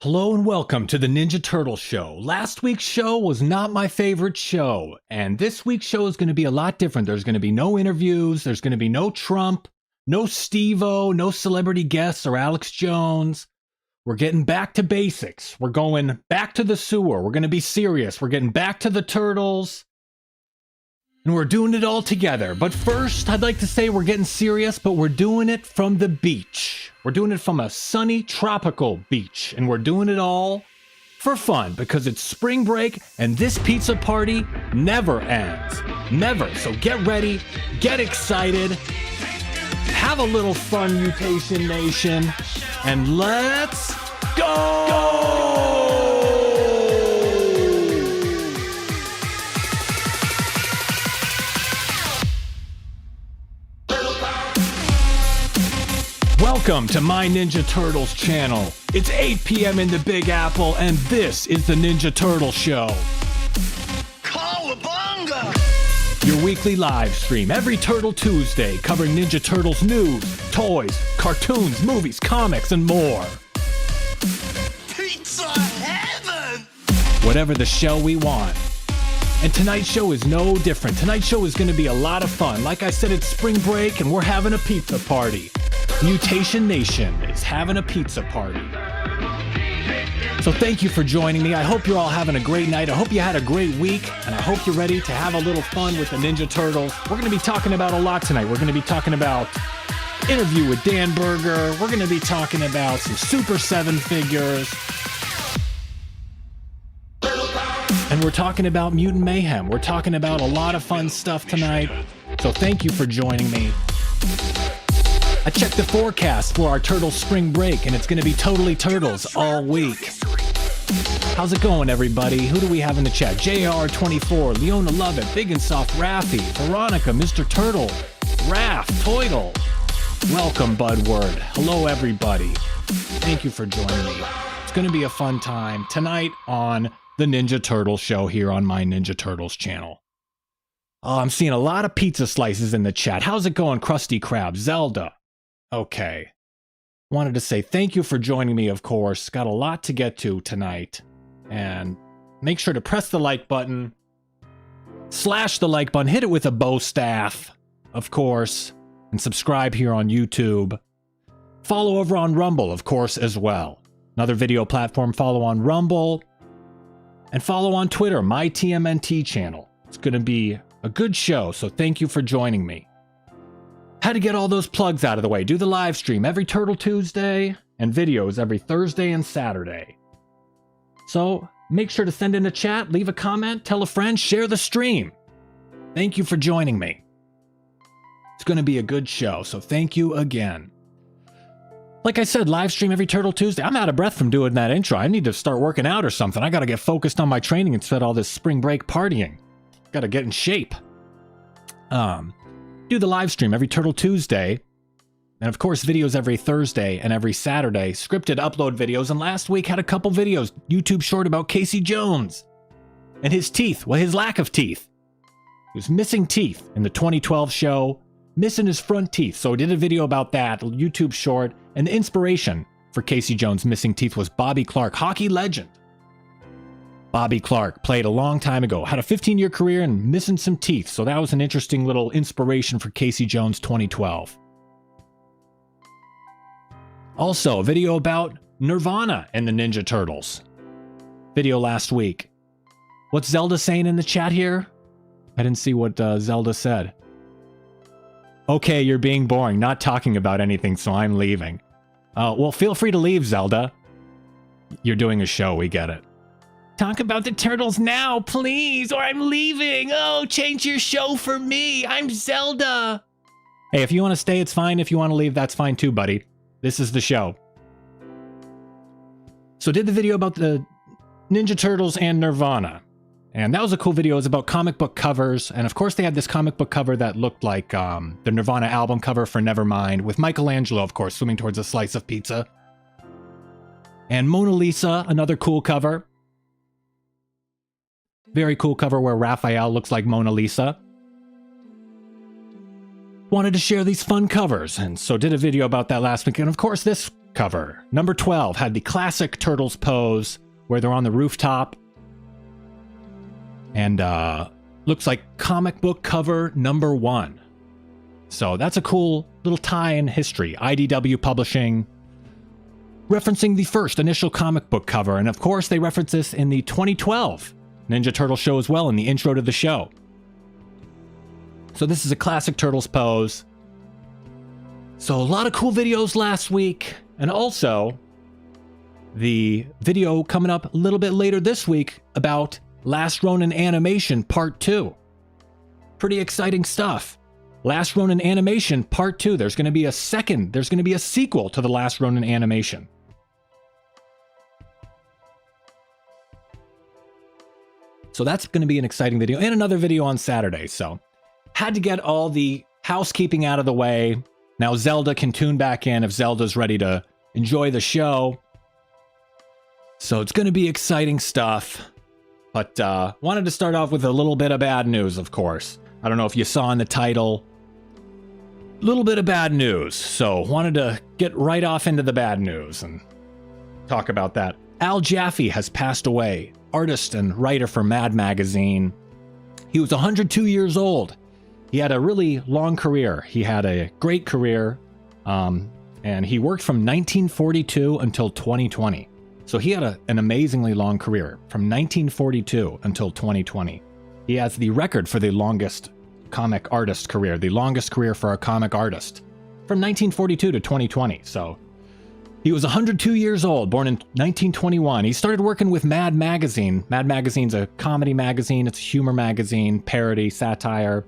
Hello and welcome to the Ninja Turtle Show. Last week's show was not my favorite show, and this week's show is going to be a lot different. There's going to be no interviews, there's going to be no Trump, no Steve-O, no celebrity guests or Alex Jones. We're getting back to basics. We're going back to the sewer. We're going to be serious. We're getting back to the turtles, and we're doing it all together. But first, I'd like to say we're getting serious, but we're doing it from the beach. We're doing it from a sunny, tropical beach, and we're doing it all for fun because it's spring break and this pizza party never ends. Never. So get ready, get excited, have a little fun, Mutation Nation, and let's go! Welcome to my Ninja Turtles channel. It's 8 p.m. in the Big Apple, and this is the Ninja Turtle Show. Cowabunga! Your weekly live stream every Turtle Tuesday, covering Ninja Turtles news, toys, cartoons, movies, comics, and more. Pizza heaven! Whatever the show we want. And tonight's show is no different. Tonight's show is going to be a lot of fun. Like I said, it's spring break, and we're having a pizza party. Mutation Nation is having a pizza party. So thank you for joining me. I hope you're all having a great night. I hope you had a great week, and I hope you're ready to have a little fun with the Ninja Turtles. We're going to be talking about a lot tonight. We're going to be talking about interview with Dan Berger. We're going to be talking about some Super 7 figures. And we're talking about Mutant Mayhem. We're talking about a lot of fun stuff tonight. So thank you for joining me. I checked the forecast for our Turtle spring break, and it's going to be totally Turtles all week. How's it going, everybody? Who do we have in the chat? JR24, Leona Lovett, Big and Soft, Raffy, Veronica, Mr. Turtle, Raph, Toidle. Welcome, Budward. Hello, everybody. Thank you for joining me. It's going to be a fun time tonight on the Ninja Turtle Show here on my Ninja Turtles channel. Oh, I'm seeing a lot of pizza slices in the chat. How's it going, Krusty Krab? Zelda. Okay. Wanted to say thank you for joining me, of course. Got a lot to get to tonight. And make sure to press the like button. Slash the like button. Hit it with a bow staff, of course. And subscribe here on YouTube. Follow over on Rumble, of course, as well. Another video platform. Follow on Rumble. And follow on Twitter, my TMNT channel. It's going to be a good show, so thank you for joining me. Had to get all those plugs out of the way. Do the live stream every Turtle Tuesday and videos every Thursday and Saturday. So make sure to send in a chat, leave a comment, tell a friend, share the stream. Thank you for joining me. It's going to be a good show, so thank you again. Like I said, live stream every Turtle Tuesday. I'm out of breath from doing that intro. I need to start working out or something. I got to get focused on my training instead of all this spring break partying. Got to get in shape. Do the live stream every Turtle Tuesday. And of course, videos every Thursday and every Saturday. Scripted upload videos. And last week had a couple videos. YouTube short about Casey Jones and his teeth. Well, his lack of teeth. He was missing teeth in the 2012 show. Missing his front teeth. So I did a video about that. YouTube short. And the inspiration for Casey Jones' missing teeth was Bobby Clark, hockey legend. Bobby Clark played a long time ago, had a 15-year career and missing some teeth. So that was an interesting little inspiration for Casey Jones 2012. Also, a video about Nirvana and the Ninja Turtles. Video last week. What's Zelda saying in the chat here? I didn't see what Zelda said. Okay, you're being boring, not talking about anything, so I'm leaving. Well, feel free to leave, Zelda. You're doing a show, we get it. Talk about the Turtles now, please, or I'm leaving. Oh, change your show for me. I'm Zelda. Hey, if you want to stay, it's fine. If you want to leave, that's fine too, buddy. This is the show. So did the video about the Ninja Turtles and Nirvana. And that was a cool video. It was about comic book covers. And of course, they had this comic book cover that looked like the Nirvana album cover for Nevermind, with Michelangelo, of course, swimming towards a slice of pizza. And Mona Lisa, another cool cover. Very cool cover where Raphael looks like Mona Lisa. Wanted to share these fun covers, and so did a video about that last week. And of course, this cover. Number 12 had the classic Turtles pose where they're on the rooftop. And looks like comic book cover number 1. So that's a cool little tie in history. IDW Publishing referencing the first initial comic book cover. And of course, they reference this in the 2012 Ninja Turtle show as well in the intro to the show. So this is a classic Turtles pose. So a lot of cool videos last week. And also, the video coming up a little bit later this week about Last Ronin Animation Part 2. Pretty exciting stuff. Last Ronin Animation Part 2. There's going to be a sequel to the Last Ronin Animation. So that's going to be an exciting video, and another video on Saturday. So had to get all the housekeeping out of the way. Now Zelda can tune back in if Zelda's ready to enjoy the show. So it's going to be exciting stuff. But wanted to start off with a little bit of bad news, of course. I don't know if you saw in the title. A little bit of bad news. So wanted to get right off into the bad news and talk about that. Al Jaffee has passed away. Artist and writer for Mad Magazine. He was 102 years old. He had a really long career. He had a great career. And he worked from 1942 until 2020. So he had an amazingly long career from 1942 until 2020. He has the record for the longest comic artist career, the longest career for a comic artist from 1942 to 2020. So he was 102 years old, born in 1921. He started working with Mad Magazine. Mad Magazine's a comedy magazine. It's a humor magazine, parody, satire.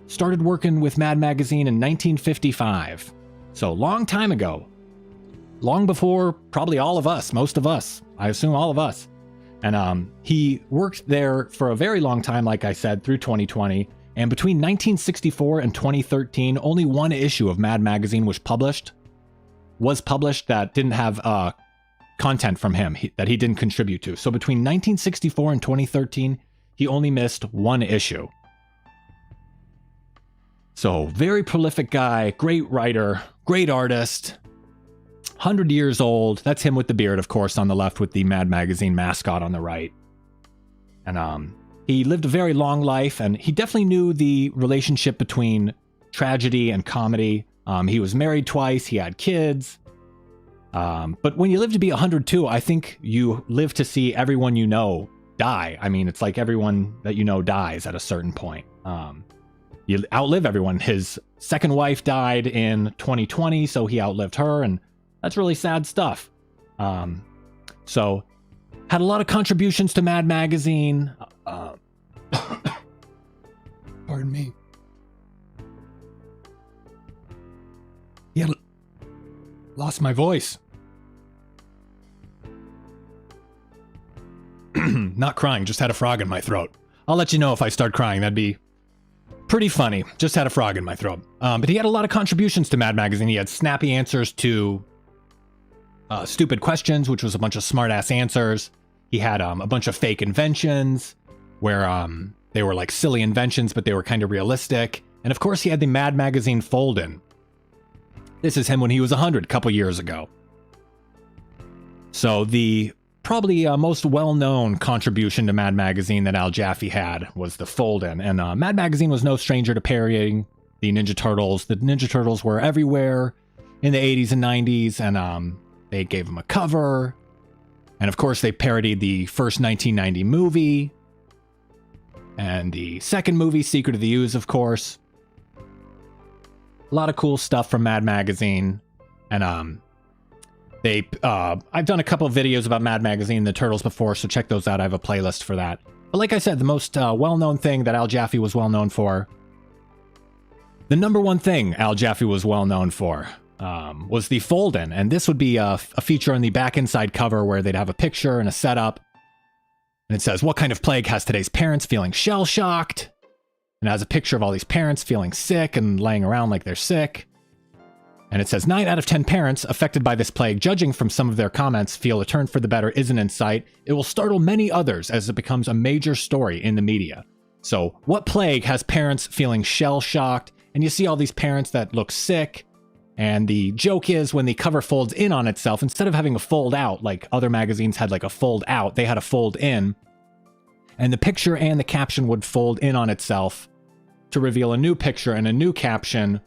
Started working with Mad Magazine in 1955. So long time ago. Long before probably all of us, most of us. I assume all of us. And he worked there for a very long time, like I said, through 2020. And between 1964 and 2013, only one issue of Mad Magazine was published that didn't have content from him that he didn't contribute to. So between 1964 and 2013, he only missed one issue. So very prolific guy, great writer, great artist, 100 years old. That's him with the beard, of course, on the left with the Mad Magazine mascot on the right. And he lived a very long life, and he definitely knew the relationship between tragedy and comedy. He was married twice, he had kids. But when you live to be 102, I think you live to see everyone you know die. I mean, it's like everyone that you know dies at a certain point. You outlive everyone. His second wife died in 2020, so he outlived her, and that's really sad stuff. So, had a lot of contributions to Mad Magazine. Pardon me. Yeah, lost my voice. Not crying, just had a frog in my throat. I'll let you know if I start crying. That'd be pretty funny. Just had a frog in my throat. But he had a lot of contributions to Mad Magazine. He had snappy answers to stupid questions, which was a bunch of smart-ass answers. He had a bunch of fake inventions where they were like silly inventions, but they were kind of realistic. And of course, he had the Mad Magazine fold-in. This is him when he was 100, a couple years ago. So the probably most well-known contribution to Mad Magazine that Al Jaffee had was the fold-in. And Mad Magazine was no stranger to parodying the Ninja Turtles. The Ninja Turtles were everywhere in the 80s and 90s, and they gave them a cover. And of course, they parodied the first 1990 movie. And the second movie, Secret of the Ooze, of course. A lot of cool stuff from Mad Magazine. And I've done a couple of videos about Mad Magazine and the Turtles before, so check those out. I have a playlist for that. But like I said, the most well-known thing that Al Jaffee was well-known for, the number one thing Al Jaffee was well-known for, was the fold-in. And this would be a feature on the back inside cover where they'd have a picture and a setup. And it says, "What kind of plague has today's parents feeling shell-shocked?" And it has a picture of all these parents feeling sick and laying around like they're sick. And it says, 9 out of 10 parents affected by this plague, judging from some of their comments, feel a turn for the better isn't in sight. It will startle many others as it becomes a major story in the media. So what plague has parents feeling shell-shocked? And you see all these parents that look sick. And the joke is when the cover folds in on itself, instead of having a fold out, like other magazines had like a fold out, they had a fold in. And the picture and the caption would fold in on itself to reveal a new picture and a new caption,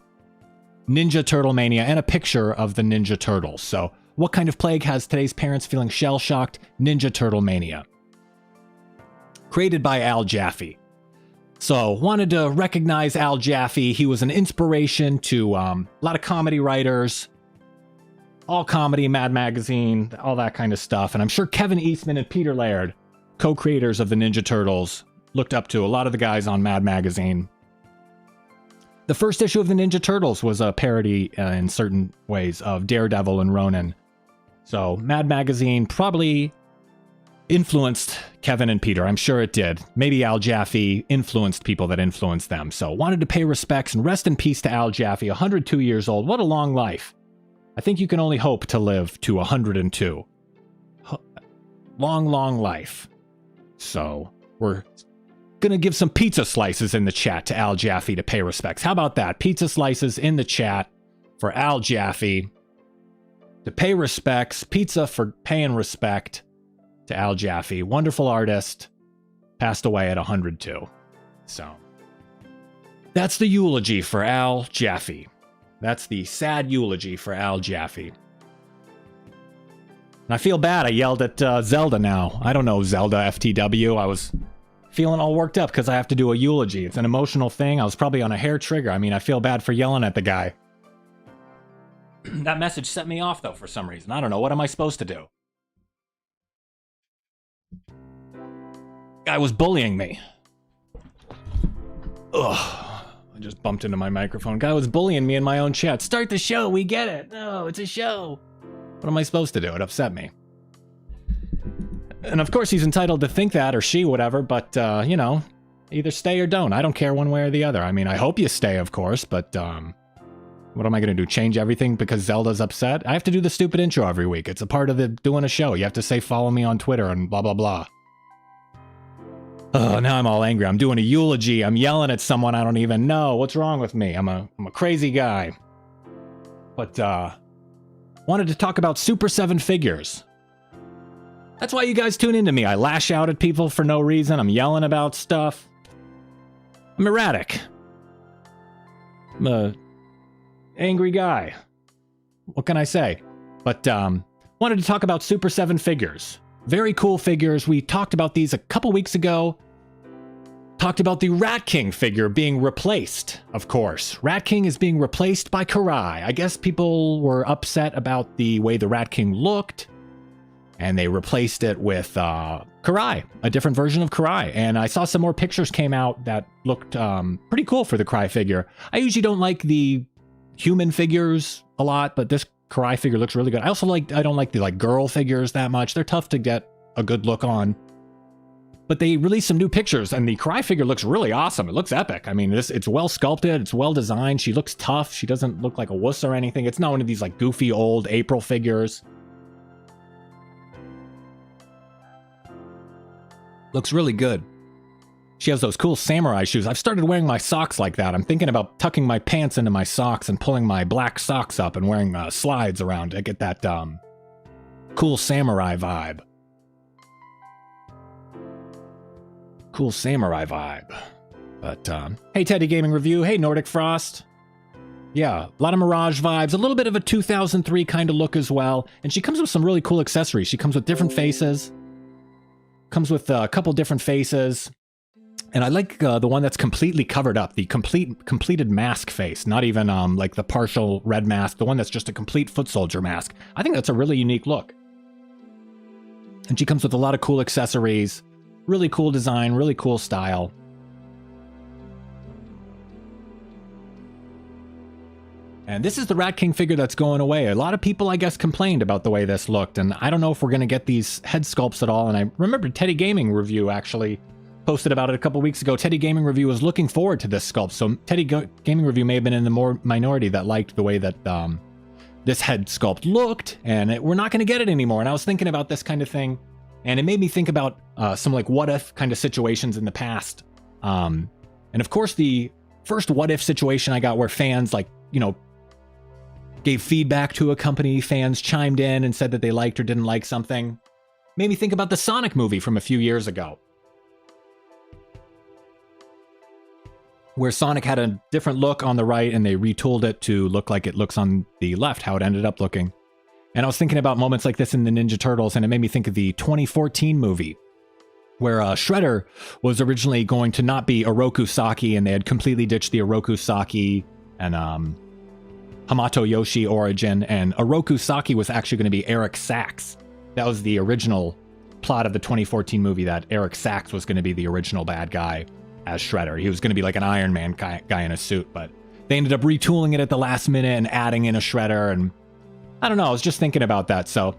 Ninja Turtle Mania, and a picture of the Ninja Turtles. So what kind of plague has today's parents feeling shell-shocked? Ninja Turtle Mania. Created by Al Jaffee. So, wanted to recognize Al Jaffee. He was an inspiration to a lot of comedy writers. All comedy, Mad Magazine, all that kind of stuff. And I'm sure Kevin Eastman and Peter Laird, co-creators of the Ninja Turtles, looked up to a lot of the guys on Mad Magazine. The first issue of the Ninja Turtles was a parody in certain ways of Daredevil and Ronin. So, Mad Magazine probably influenced Kevin and Peter. I'm sure it did. Maybe Al Jaffee influenced people that influenced them. So wanted to pay respects and rest in peace to Al Jaffee, 102 years old. What a long life. I think you can only hope to live to 102. Long, long life. So we're going to give some pizza slices in the chat to Al Jaffee to pay respects. How about that? Pizza slices in the chat for Al Jaffee to pay respects. Pizza for paying respect to Al Jaffee, wonderful artist, passed away at 102. So that's the eulogy for Al Jaffee. That's the sad eulogy for Al Jaffee. And I feel bad. I yelled at Zelda now. I don't know Zelda FTW. I was feeling all worked up because I have to do a eulogy. It's an emotional thing. I was probably on a hair trigger. I mean, I feel bad for yelling at the guy. That message set me off, though, for some reason. I don't know. What am I supposed to do? Guy was bullying me. Ugh. I just bumped into my microphone. Guy was bullying me in my own chat. Start the show. We get it. No, it's a show. What am I supposed to do? It upset me. And of course he's entitled to think that, or she, whatever, but, you know, either stay or don't. I don't care one way or the other. I mean, I hope you stay, of course, but, what am I going to do? Change everything because Zelda's upset? I have to do the stupid intro every week. It's a part of doing a show. You have to say, follow me on Twitter and blah, blah, blah. Oh, now I'm all angry. I'm doing a eulogy. I'm yelling at someone I don't even know. What's wrong with me? I'm a crazy guy. But, wanted to talk about Super 7 figures. That's why you guys tune into me. I lash out at people for no reason. I'm yelling about stuff. I'm erratic. I'm a angry guy. What can I say? But, wanted to talk about Super 7 figures. Very cool figures. We talked about these a couple weeks ago. Talked about the Rat King figure being replaced, of course. Rat King is being replaced by Karai. I guess people were upset about the way the Rat King looked, and they replaced it with Karai, a different version of Karai. And I saw some more pictures came out that looked pretty cool for the Karai figure. I usually don't like the human figures a lot, but this Karai figure looks really good. I don't like the girl figures that much. They're tough to get a good look on. But they released some new pictures, and the Karai figure looks really awesome. It looks epic. I mean, it's well sculpted. It's well designed. She looks tough. She doesn't look like a wuss or anything. It's not one of these goofy old April figures. Looks really good. She has those cool samurai shoes. I've started wearing my socks like that. I'm thinking about tucking my pants into my socks and pulling my black socks up and wearing slides around to get that cool samurai vibe. Cool samurai vibe. But, hey, Teddy Gaming Review. Hey, Nordic Frost. Yeah, a lot of Mirage vibes. A little bit of a 2003 kind of look as well. And she comes with some really cool accessories. She comes with different faces. Comes with a couple different faces. And I like the one that's completely covered up, the completed mask face, not even like the partial red mask, the one that's just a complete foot soldier mask. I think that's a really unique look. And she comes with a lot of cool accessories, really cool design, really cool style. And this is the Rat King figure that's going away. A lot of people, I guess, complained about the way this looked, and I don't know if we're going to get these head sculpts at all. And I remember Teddy Gaming Review actually posted about it a couple weeks ago. Teddy Gaming Review was looking forward to this sculpt, so Teddy Gaming Review may have been in the more minority that liked the way that this head sculpt looked, and we're not going to get it anymore. And I was thinking about this kind of thing, and it made me think about some what if kind of situations in the past. And of course, the first what if situation I got where fans gave feedback to a company, fans chimed in and said that they liked or didn't like something. Made me think about the Sonic movie from a few years ago, where Sonic had a different look on the right and they retooled it to look like it looks on the left, how it ended up looking. And I was thinking about moments like this in the Ninja Turtles, and it made me think of the 2014 movie, where Shredder was originally going to not be Oroku Saki, and they had completely ditched the Oroku Saki and Hamato Yoshi origin, and Oroku Saki was actually going to be Eric Sachs. That was the original plot of the 2014 movie, that Eric Sachs was going to be the original bad guy as Shredder. He was going to be like an Iron Man guy in a suit, but they ended up retooling it at the last minute and adding in a Shredder, and I don't know, I was just thinking about that. So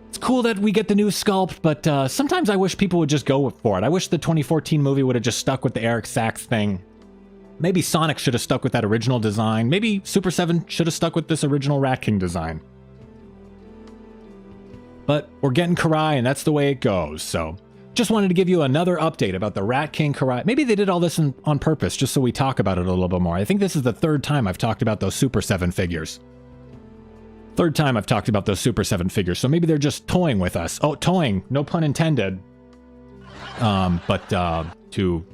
it's cool that we get the new sculpt, but sometimes I wish people would just go for it. I wish the 2014 movie would have just stuck with the Eric Sachs thing. Maybe Sonic should have stuck with that original design. Maybe Super 7 should have stuck with this original Rat King design. But we're getting Karai, and that's the way it goes. So just wanted to give you another update about the Rat King Karai. Maybe they did all this on purpose, just so we talk about it a little bit more. I think this is the third time I've talked about those Super 7 figures. Third time I've talked about those Super 7 figures, so maybe they're just toying with us. Oh, toying, no pun intended. But to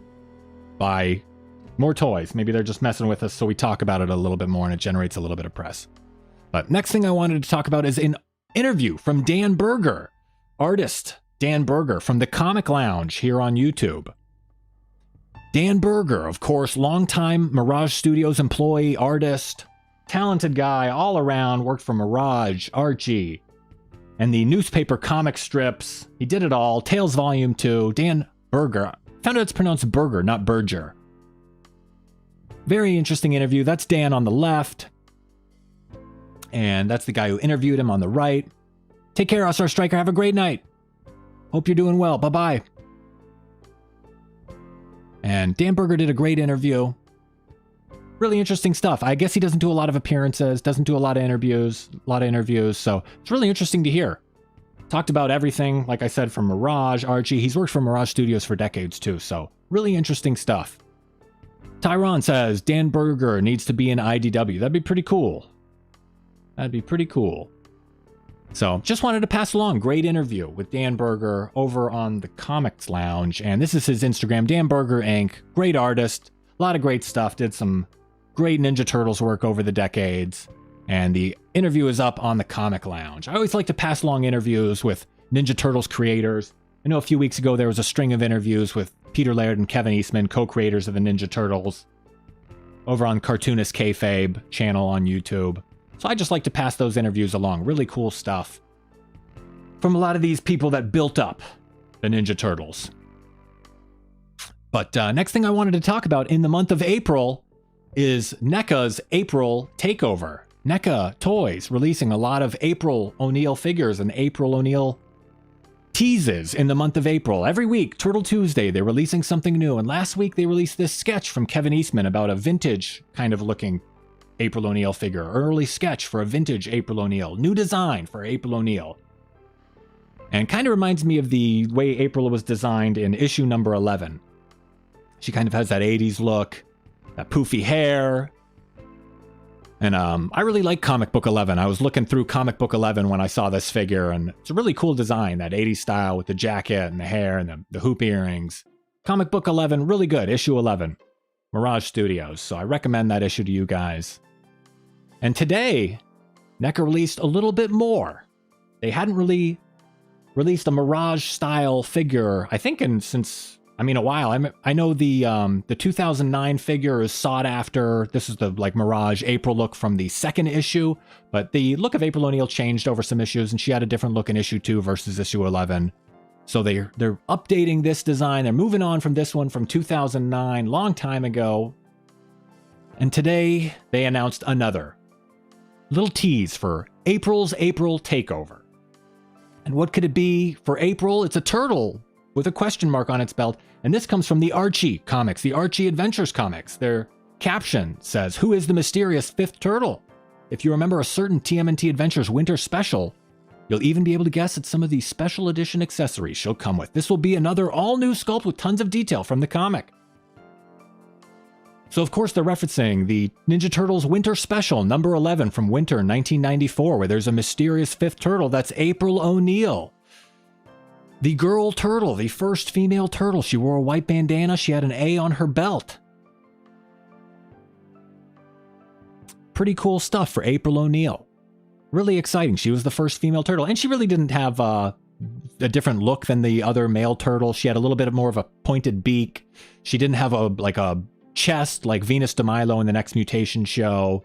buy more toys. Maybe they're just messing with us, so we talk about it a little bit more and it generates a little bit of press. But next thing I wanted to talk about is an interview from Dan Berger, artist Dan Berger from the Comic Lounge here on YouTube. Dan Berger, of course, longtime Mirage Studios employee, artist, talented guy all around, worked for Mirage, Archie, and the newspaper comic strips. He did it all. Tales Volume 2. Dan Berger. Found out it's pronounced Berger, not Berger. Very interesting interview. That's Dan on the left. And that's the guy who interviewed him on the right. Take care, Star Striker. Have a great night. Hope you're doing well. Bye-bye. And Dan Berger did a great interview. Really interesting stuff. I guess he doesn't do a lot of appearances, doesn't do a lot of interviews, so it's really interesting to hear. Talked about everything, like I said, from Mirage, Archie. He's worked for Mirage Studios for decades too, so really interesting stuff. Tyron says, Dan Berger needs to be in IDW. That'd be pretty cool. That'd be pretty cool. So just wanted to pass along. Great interview with Dan Berger over on the Comics Lounge. And this is his Instagram, Dan Berger Inc. Great artist. A lot of great stuff. Did some great Ninja Turtles work over the decades. And the interview is up on the Comic Lounge. I always like to pass along interviews with Ninja Turtles creators. I know a few weeks ago there was a string of interviews with Peter Laird and Kevin Eastman, co-creators of the Ninja Turtles, over on Cartoonist Kayfabe channel on YouTube. So I just like to pass those interviews along. Really cool stuff from a lot of these people that built up the Ninja Turtles. But next thing I wanted to talk about in the month of April is NECA's April takeover. NECA Toys releasing a lot of April O'Neil figures and April O'Neil teases in the month of April. Every week, Turtle Tuesday, they're releasing something new. And last week, they released this sketch from Kevin Eastman about a vintage kind of looking April O'Neil figure. Early sketch for a vintage April O'Neil. New design for April O'Neil. And kind of reminds me of the way April was designed in issue number 11. She kind of has that 80s look, that poofy hair. And I really like Comic Book 11. I was looking through Comic Book 11 when I saw this figure, and it's a really cool design, that 80s style with the jacket and the hair and the hoop earrings. Comic Book 11, really good. Issue 11. Mirage Studios. So I recommend that issue to you guys. And today, NECA released a little bit more. They hadn't really released a Mirage-style figure, I think, a while. I know the 2009 figure is sought after. This is the Mirage April look from the second issue, but the look of April O'Neil changed over some issues, and she had a different look in issue 2 versus issue 11. So they're updating this design. They're moving on from this one from 2009, long time ago. And today they announced another little tease for April's April takeover. And what could it be for April? It's a turtle with a question mark on its belt. And this comes from the Archie comics, the Archie Adventures comics. Their caption says, "Who is the mysterious fifth turtle?" If you remember a certain TMNT Adventures winter special, you'll even be able to guess at some of the special edition accessories she'll come with. This will be another all-new sculpt with tons of detail from the comic. So of course they're referencing the Ninja Turtles Winter Special, number 11 from Winter 1994, where there's a mysterious fifth turtle. That's April O'Neil. The girl turtle, the first female turtle. She wore a white bandana. She had an A on her belt. Pretty cool stuff for April O'Neil. Really exciting. She was the first female turtle. And she really didn't have a different look than the other male turtles. She had a little bit more of a pointed beak. She didn't have a chest like Venus de Milo in the Next Mutation show.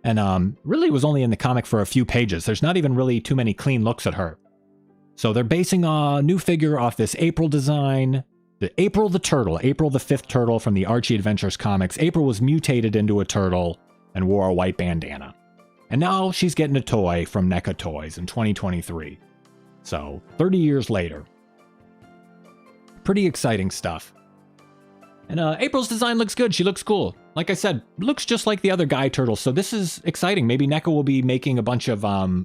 And really was only in the comic for a few pages. There's not even really too many clean looks at her. So they're basing a new figure off this April design. The April the Turtle, April the fifth turtle from the Archie Adventures comics. April was mutated into a turtle and wore a white bandana. And now she's getting a toy from NECA Toys in 2023. So 30 years later. Pretty exciting stuff. And April's design looks good. She looks cool. Like I said, looks just like the other guy turtles. So this is exciting. Maybe NECA will be making a bunch of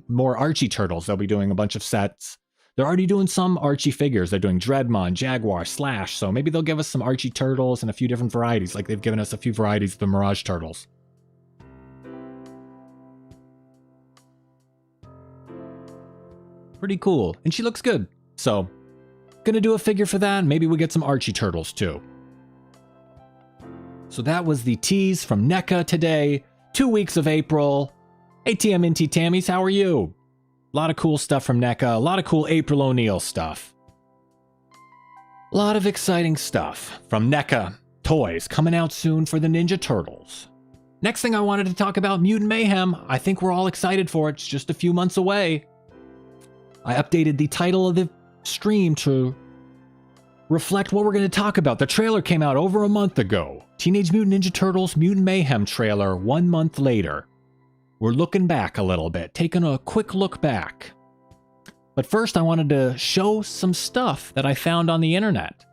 more Archie turtles. They'll be doing a bunch of sets. They're already doing some Archie figures. They're doing Dreadmon, Jaguar, Slash. So maybe they'll give us some Archie turtles and a few different varieties, like they've given us a few varieties of the Mirage turtles. Pretty cool. And she looks good. So, gonna do a figure for that. Maybe we'll get some Archie turtles too. So that was the tease from NECA today. 2 weeks of April. Hey TMNT Tammies, how are you? A lot of cool stuff from NECA. A lot of cool April O'Neil stuff. A lot of exciting stuff from NECA Toys coming out soon for the Ninja Turtles. Next thing I wanted to talk about, Mutant Mayhem. I think we're all excited for it. It's just a few months away. I updated the title of the stream to reflect what we're going to talk about. The trailer came out over a month ago. Teenage Mutant Ninja Turtles Mutant Mayhem trailer 1 month later. We're looking back a little bit, taking a quick look back. But first I wanted to show some stuff that I found on the internet.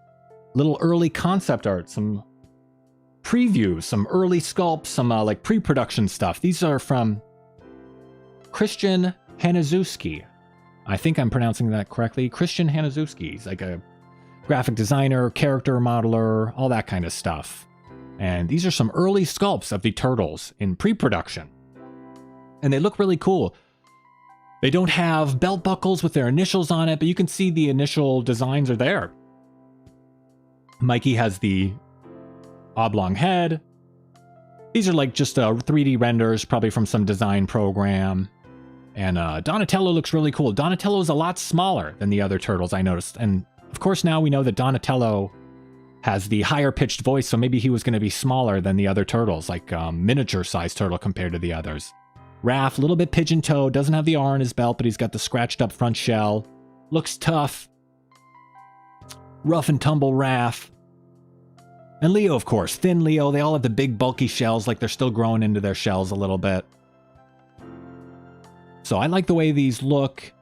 Little early concept art, some previews, some early sculpts, some like pre-production stuff. These are from Christian Hanazuski. I think I'm pronouncing that correctly. Christian Hanazuski. He's like a graphic designer, character modeler, all that kind of stuff. And these are some early sculpts of the turtles in pre-production. And they look really cool. They don't have belt buckles with their initials on it, but you can see the initial designs are there. Mikey has the oblong head. These are like just 3D renders, probably from some design program. And Donatello looks really cool. Donatello is a lot smaller than the other turtles, I noticed. And of course now we know that Donatello has the higher pitched voice, so maybe he was going to be smaller than the other turtles, like miniature sized turtle compared to the others. Raph, a little bit pigeon-toed, doesn't have the R on his belt, but he's got the scratched up front shell. Looks tough. Rough and tumble Raph. And Leo, of course, thin Leo. They all have the big bulky shells, like they're still growing into their shells a little bit. So I like the way these look,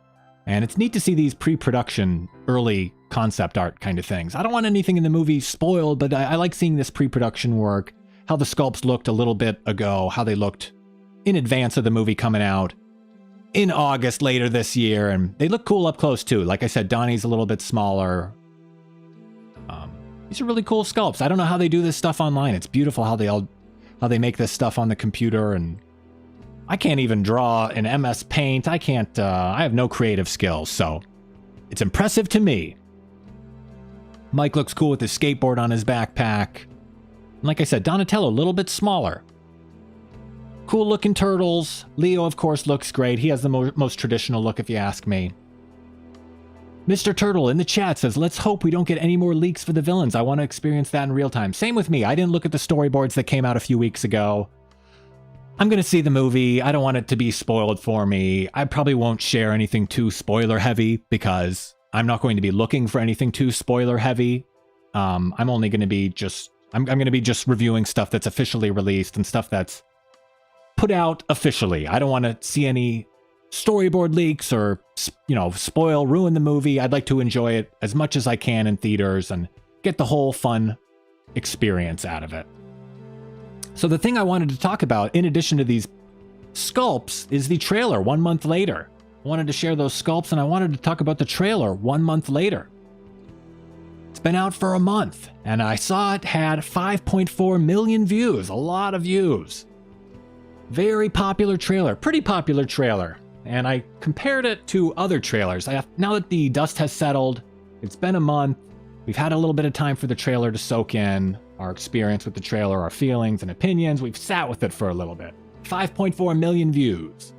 and it's neat to see these pre-production, early concept art kind of things. I don't want anything in the movie spoiled, but I like seeing this pre-production work, how the sculpts looked a little bit ago, how they looked in advance of the movie coming out in August later this year, and they look cool up close too. Like I said, Donnie's a little bit smaller. These are really cool sculpts. I don't know how they do this stuff online. It's beautiful how they make this stuff on the computer, and I can't even draw in MS Paint. I have no creative skills, so it's impressive to me. Mike looks cool with his skateboard on his backpack. And like I said, Donatello a little bit smaller. Cool looking turtles. Leo, of course, looks great. He has the most traditional look, if you ask me. Mr. Turtle in the chat says, let's hope we don't get any more leaks for the villains. I want to experience that in real time. Same with me. I didn't look at the storyboards that came out a few weeks ago. I'm going to see the movie. I don't want it to be spoiled for me. I probably won't share anything too spoiler heavy because I'm not going to be looking for anything too spoiler heavy. I'm only going to be I'm going to be just reviewing stuff that's officially released and stuff that's put out officially. I don't want to see any storyboard leaks or, ruin the movie. I'd like to enjoy it as much as I can in theaters and get the whole fun experience out of it. So the thing I wanted to talk about, in addition to these sculpts, is the trailer 1 month later. I wanted to share those sculpts, and I wanted to talk about the trailer 1 month later. It's been out for a month, and I saw it had 5.4 million views, a lot of views. Very popular trailer, pretty popular trailer. And I compared it to other trailers. Now that the dust has settled, it's been a month, we've had a little bit of time for the trailer to soak in, our experience with the trailer, our feelings and opinions. We've sat with it for a little bit. 5.4 million views.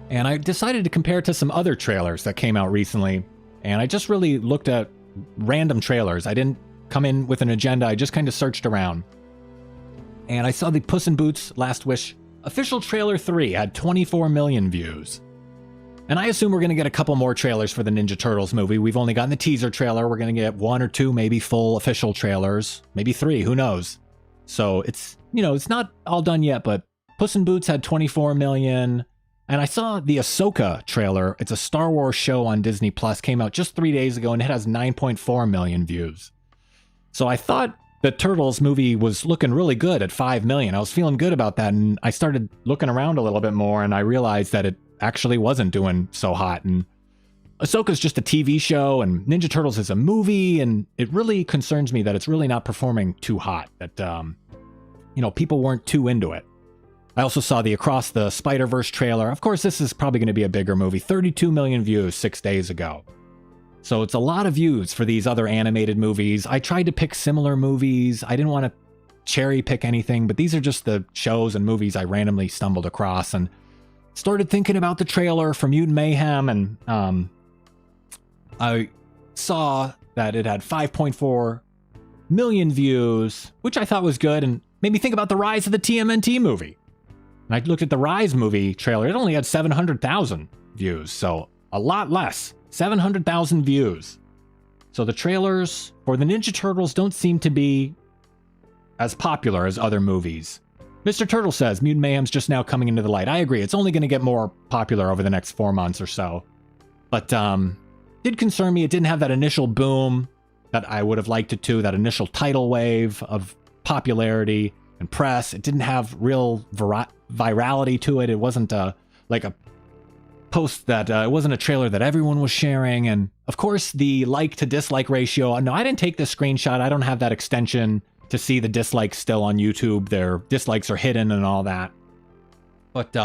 And I decided to compare it to some other trailers that came out recently. And I just really looked at random trailers. I didn't come in with an agenda. I just kind of searched around. And I saw the Puss in Boots Last Wish official trailer 3 had 24 million views. And I assume we're going to get a couple more trailers for the Ninja Turtles movie. We've only gotten the teaser trailer. We're going to get 1 or 2, maybe full official trailers. Maybe 3, who knows? So it's, it's not all done yet, but Puss in Boots had 24 million. And I saw the Ahsoka trailer. It's a Star Wars show on Disney Plus. Came out just 3 days ago, and it has 9.4 million views. So I thought the Turtles movie was looking really good at 5 million. I was feeling good about that, and I started looking around a little bit more, and I realized that it actually wasn't doing so hot. And Ahsoka's just a TV show, and Ninja Turtles is a movie, and it really concerns me that it's really not performing too hot. That, people weren't too into it. I also saw the Across the Spider-Verse trailer. Of course, this is probably going to be a bigger movie. 32 million views 6 days ago. So it's a lot of views for these other animated movies. I tried to pick similar movies. I didn't want to cherry pick anything, but these are just the shows and movies I randomly stumbled across and started thinking about the trailer for Mutant Mayhem, and I saw that it had 5.4 million views, which I thought was good and made me think about the rise of the TMNT movie. And I looked at the Rise movie trailer. It only had 700,000 views, so a lot less. 700,000 views. So the trailers for the Ninja Turtles don't seem to be as popular as other movies. Mr. Turtle says Mutant Mayhem's just now coming into the light. I agree. It's only going to get more popular over the next 4 months or so. But did concern me. It didn't have that initial boom that I would have liked it to, that initial tidal wave of popularity and press. It didn't have real virality to it. It wasn't like a post that it wasn't a trailer that everyone was sharing. And of course, the like to dislike ratio. No, I didn't take this screenshot. I don't have that extension to see the dislikes still on YouTube. Their dislikes are hidden and all that. But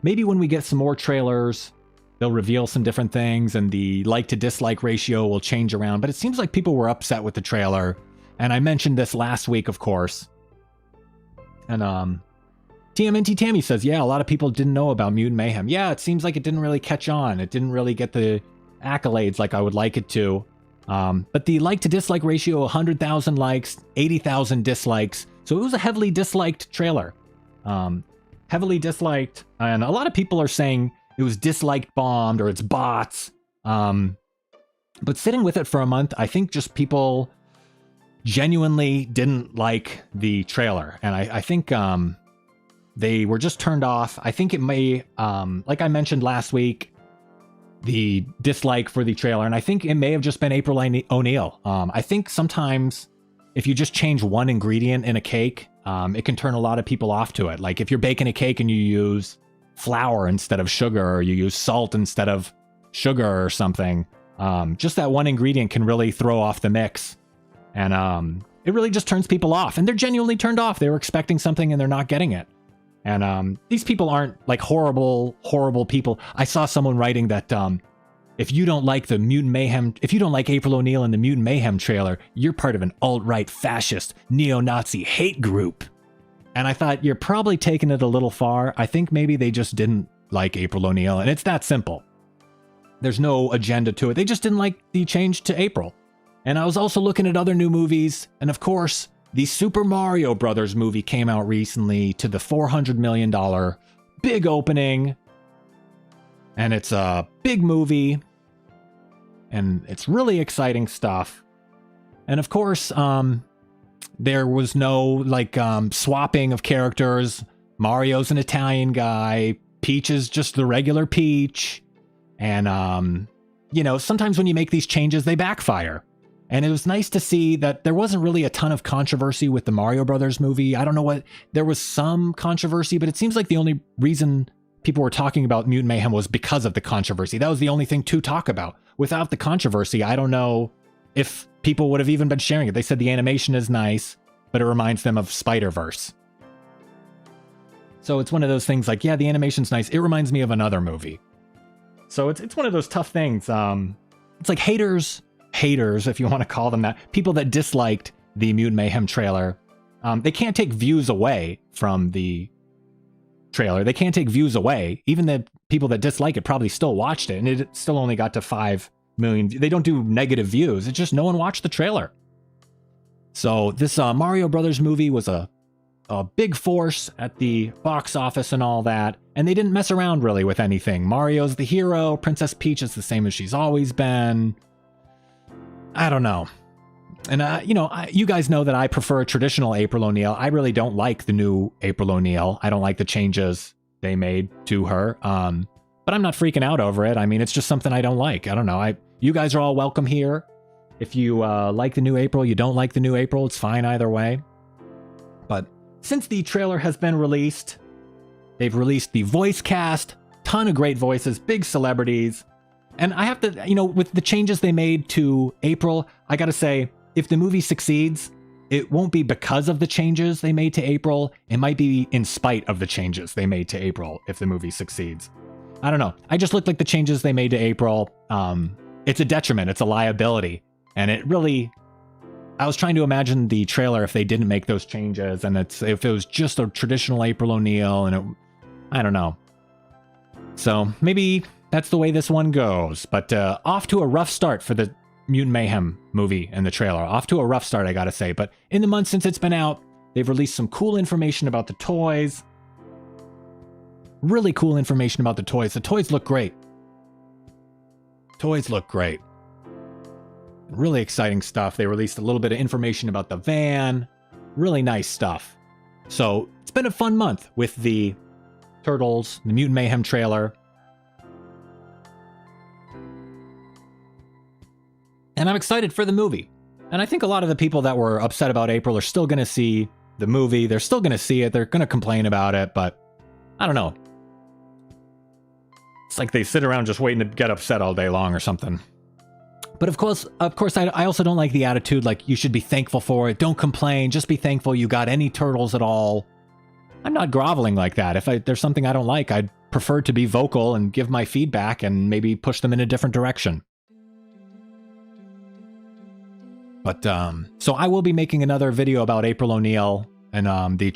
maybe when we get some more trailers, they'll reveal some different things and the like to dislike ratio will change around. But it seems like people were upset with the trailer. And I mentioned this last week, of course. And TMNT Tammy says, yeah, a lot of people didn't know about Mutant Mayhem. Yeah, it seems like it didn't really catch on. It didn't really get the accolades like I would like it to. But the like to dislike ratio, 100,000 likes, 80,000 dislikes. So it was a heavily disliked trailer. Heavily disliked. And a lot of people are saying it was disliked bombed or it's bots. But sitting with it for a month, I think just people genuinely didn't like the trailer. And I think they were just turned off. I think it may, like I mentioned last week, the dislike for the trailer, and I think it may have just been April O'Neil. I think sometimes if you just change one ingredient in a cake, it can turn a lot of people off to it. Like if you're baking a cake and you use flour instead of sugar, or you use salt instead of sugar or something, just that one ingredient can really throw off the mix. And it really just turns people off. And they're genuinely turned off. They were expecting something and they're not getting it. And these people aren't like horrible, horrible people. I saw someone writing that if you don't like the Mutant Mayhem, if you don't like April O'Neil in the Mutant Mayhem trailer, you're part of an alt-right fascist neo-Nazi hate group. And I thought, you're probably taking it a little far. I think maybe they just didn't like April O'Neil, and it's that simple. There's no agenda to it. They just didn't like the change to April. And I was also looking at other new movies, and of course, the Super Mario Brothers movie came out recently to the $400 million big opening. And it's a big movie. And it's really exciting stuff. And of course, there was no like swapping of characters. Mario's an Italian guy. Peach is just the regular Peach. And, sometimes when you make these changes, they backfire. And it was nice to see that there wasn't really a ton of controversy with the Mario Brothers movie. I don't know what, there was some controversy, but it seems like the only reason people were talking about Mutant Mayhem was because of the controversy. That was the only thing to talk about. Without the controversy, I don't know if people would have even been sharing it. They said the animation is nice, but it reminds them of Spider-Verse. So it's one of those things like, yeah, the animation's nice. It reminds me of another movie. So it's one of those tough things. It's like haters, if you want to call them that. People that disliked the Mutant Mayhem trailer. They can't take views away from the trailer. They can't take views away. Even the people that dislike it probably still watched it, and it still only got to 5 million. They don't do negative views. It's just no one watched the trailer. So this Mario Brothers movie was a big force at the box office and all that, and they didn't mess around really with anything. Mario's the hero. Princess Peach is the same as she's always been. I don't know. And, you guys know that I prefer traditional April O'Neil. I really don't like the new April O'Neil. I don't like the changes they made to her. But I'm not freaking out over it. I mean, it's just something I don't like. I don't know. You guys are all welcome here. If you like the new April, you don't like the new April, it's fine either way. But since the trailer has been released, they've released the voice cast, ton of great voices, big celebrities. And I have to, with the changes they made to April, I gotta say, if the movie succeeds, it won't be because of the changes they made to April. It might be in spite of the changes they made to April if the movie succeeds. I don't know. I just looked like the changes they made to April. It's a detriment. It's a liability. And it really... I was trying to imagine the trailer if they didn't make those changes, and if it was just a traditional April O'Neil, and I don't know. So maybe that's the way this one goes. But off to a rough start for the Mutant Mayhem movie and the trailer. Off to a rough start, I gotta say. But in the months since it's been out, they've released some cool information about the toys. Really cool information about the toys. The toys look great. Toys look great. Really exciting stuff. They released a little bit of information about the van. Really nice stuff. So it's been a fun month with the Turtles, the Mutant Mayhem trailer. And I'm excited for the movie. And I think a lot of the people that were upset about April are still going to see the movie. They're still going to see it. They're going to complain about it, but I don't know. It's like they sit around just waiting to get upset all day long or something. But of course, I also don't like the attitude like you should be thankful for it. Don't complain. Just be thankful you got any turtles at all. I'm not groveling like that. If there's something I don't like, I'd prefer to be vocal and give my feedback and maybe push them in a different direction. But, so I will be making another video about April O'Neil and the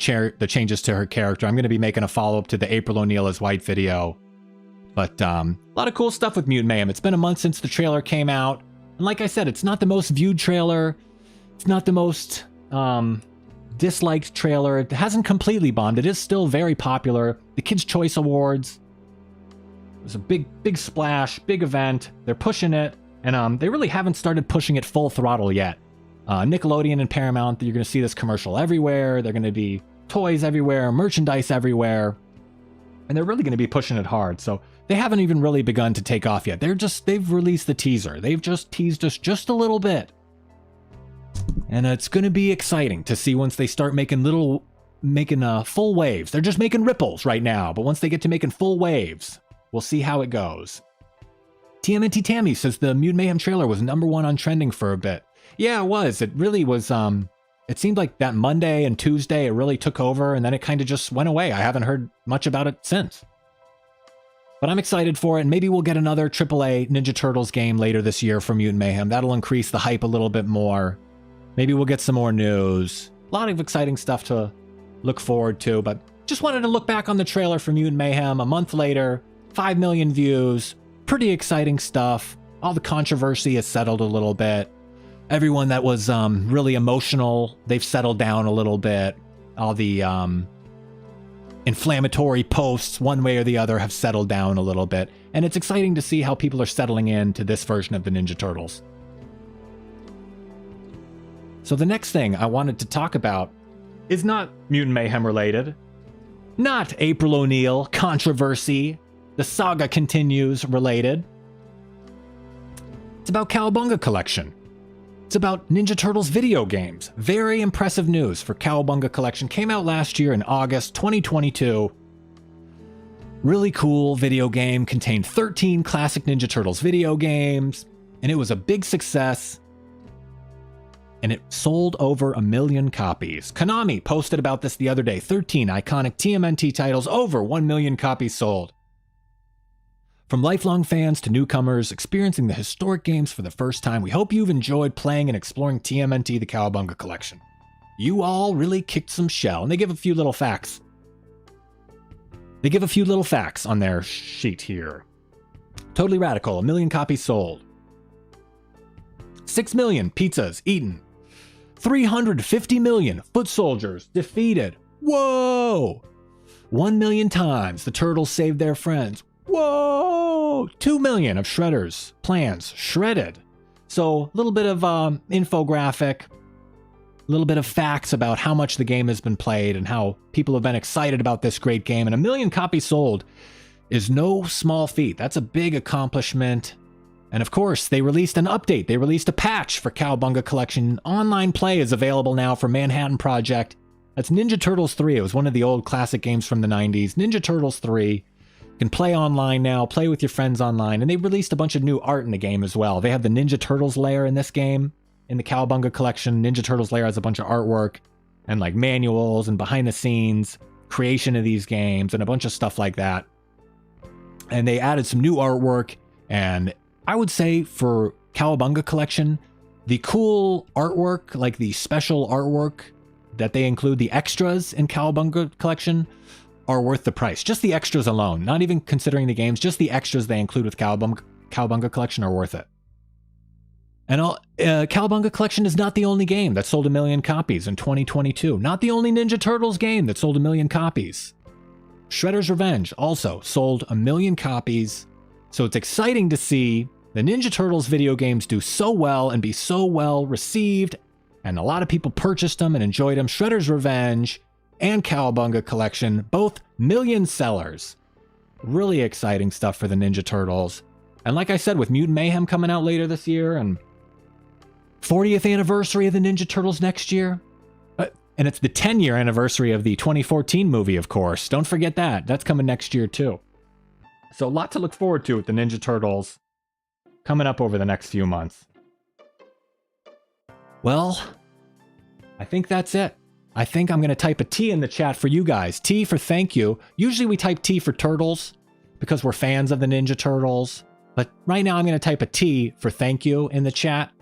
changes to her character. I'm going to be making a follow-up to the April O'Neil as White video. But a lot of cool stuff with Mutant Mayhem. It's been a month since the trailer came out. And like I said, it's not the most viewed trailer. It's not the most disliked trailer. It hasn't completely bombed. It is still very popular. The Kids' Choice Awards. It was a big splash, big event. They're pushing it. And they really haven't started pushing it full throttle yet. Nickelodeon and Paramount, you're going to see this commercial everywhere. They're going to be toys everywhere, merchandise everywhere. And they're really going to be pushing it hard. So they haven't even really begun to take off yet. They've released the teaser. They've just teased us just a little bit. And it's going to be exciting to see once they start making full waves. They're just making ripples right now. But once they get to making full waves, we'll see how it goes. TMNT Tammy says the Mutant Mayhem trailer was #1 on trending for a bit. Yeah, it was. It really was. It seemed like that Monday and Tuesday it really took over, and then it kind of just went away. I haven't heard much about it since. But I'm excited for it, and maybe we'll get another AAA Ninja Turtles game later this year for Mutant Mayhem. That'll increase the hype a little bit more. Maybe we'll get some more news. A lot of exciting stuff to look forward to, but just wanted to look back on the trailer for Mutant Mayhem a month later. 5 million views. Pretty exciting stuff. All the controversy has settled a little bit. Everyone that was really emotional, they've settled down a little bit. All the inflammatory posts, one way or the other, have settled down a little bit. And it's exciting to see how people are settling into this version of the Ninja Turtles. So the next thing I wanted to talk about is not Mutant Mayhem related. Not April O'Neil controversy. The saga continues related. It's about Cowabunga Collection. It's about Ninja Turtles video games. Very impressive news for Cowabunga Collection. Came out last year in August 2022. Really cool video game, contained 13 classic Ninja Turtles video games, and it was a big success. And it sold over 1 million copies. Konami posted about this the other day. 13 iconic TMNT titles, over 1 million copies sold. From lifelong fans to newcomers experiencing the historic games for the first time, we hope you've enjoyed playing and exploring TMNT The Cowabunga Collection. You all really kicked some shell, and they give a few little facts. They give a few little facts on their sheet here. Totally radical, 1 million copies sold. 6 million pizzas eaten. 350 million foot soldiers defeated. Whoa! 1 million times the turtles saved their friends. Whoa! 2 million of Shredder's plans shredded. So a little bit of infographic, a little bit of facts about how much the game has been played and how people have been excited about this great game. And 1 million copies sold is no small feat. That's a big accomplishment. And of course, they released an update. They released a patch for Cowabunga Collection. Online play is available now for Manhattan Project. That's Ninja Turtles 3. It was one of the old classic games from the 90s. Ninja Turtles 3. You can play online now, play with your friends online. And they released a bunch of new art in the game as well. They have the Ninja Turtles lair in this game. In the Cowabunga Collection, Ninja Turtles lair has a bunch of artwork and like manuals and behind the scenes creation of these games and a bunch of stuff like that. And they added some new artwork, and I would say for Cowabunga Collection, the cool artwork, like the special artwork that they include, the extras in Cowabunga Collection, are worth the price. Just the extras alone, not even considering the games, just the extras they include with Cowabunga Collection are worth it. And Cowabunga Collection is not the only game that sold 1 million copies in 2022. Not the only Ninja Turtles game that sold 1 million copies. Shredder's Revenge also sold 1 million copies. So it's exciting to see the Ninja Turtles video games do so well and be so well received. And a lot of people purchased them and enjoyed them. Shredder's Revenge and Cowabunga Collection, both million sellers. Really exciting stuff for the Ninja Turtles. And like I said, with Mutant Mayhem coming out later this year and 40th anniversary of the Ninja Turtles next year. And it's the 10-year anniversary of the 2014 movie, of course. Don't forget that. That's coming next year, too. So a lot to look forward to with the Ninja Turtles coming up over the next few months. Well, I think that's it. I think I'm going to type a T in the chat for you guys. T for thank you. Usually we type T for Turtles because we're fans of the Ninja Turtles. But right now I'm going to type a T for thank you in the chat.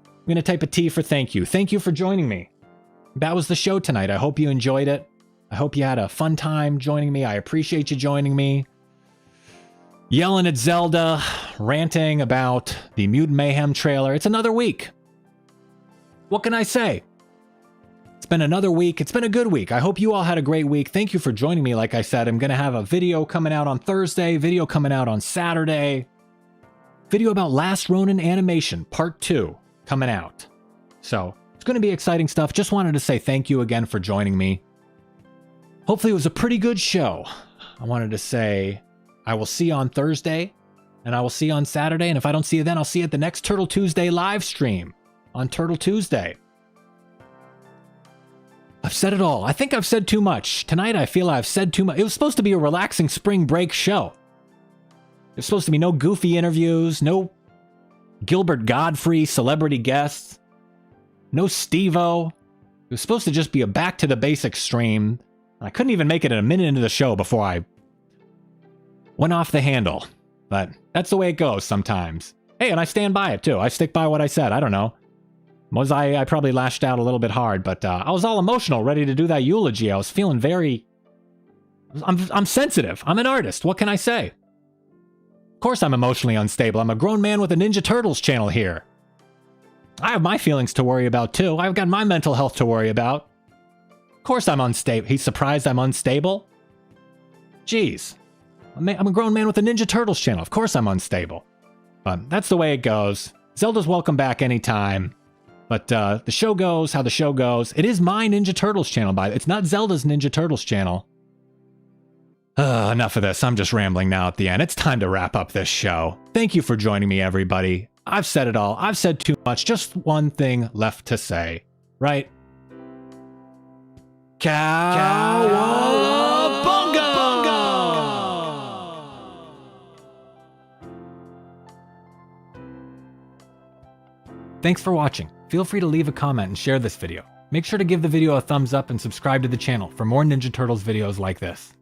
I'm going to type a T for thank you. Thank you for joining me. That was the show tonight. I hope you enjoyed it. I hope you had a fun time joining me. I appreciate you joining me. Yelling at Zelda, ranting about the Mutant Mayhem trailer. It's another week. What can I say? It's been another week. It's been a good week. I hope you all had a great week. Thank you for joining me. Like I said, I'm going to have a video coming out on Thursday, video coming out on Saturday, video about Last Ronin Animation Part 2 coming out. So it's going to be exciting stuff. Just wanted to say thank you again for joining me. Hopefully it was a pretty good show. I wanted to say I will see you on Thursday and I will see you on Saturday. And if I don't see you then, I'll see you at the next Turtle Tuesday live stream on Turtle Tuesday. I've said it all. I think I've said too much. Tonight I feel I've said too much. It was supposed to be a relaxing spring break show. There's supposed to be no goofy interviews, no Gilbert Godfrey celebrity guests, no Steve-O. It was supposed to just be a back to the basics stream. I couldn't even make it a minute into the show before I went off the handle. But that's the way it goes sometimes. Hey, and I stand by it too. I stick by what I said. I don't know. Was I probably lashed out a little bit hard, but I was all emotional, ready to do that eulogy. I was feeling very... I'm sensitive. I'm an artist. What can I say? Of course I'm emotionally unstable. I'm a grown man with a Ninja Turtles channel here. I have my feelings to worry about too. I've got my mental health to worry about. Of course I'm unstable. He's surprised I'm unstable? Jeez. I'm a grown man with a Ninja Turtles channel. Of course I'm unstable. But that's the way it goes. Zelda's welcome back anytime. But the show goes how the show goes. It is my Ninja Turtles channel, by the way. It's not Zelda's Ninja Turtles channel. Enough of this. I'm just rambling now at the end. It's time to wrap up this show. Thank you for joining me, everybody. I've said it all. I've said too much. Just one thing left to say. Right? Cowabunga! Thanks for watching. Feel free to leave a comment and share this video. Make sure to give the video a thumbs up and subscribe to the channel for more Ninja Turtles videos like this.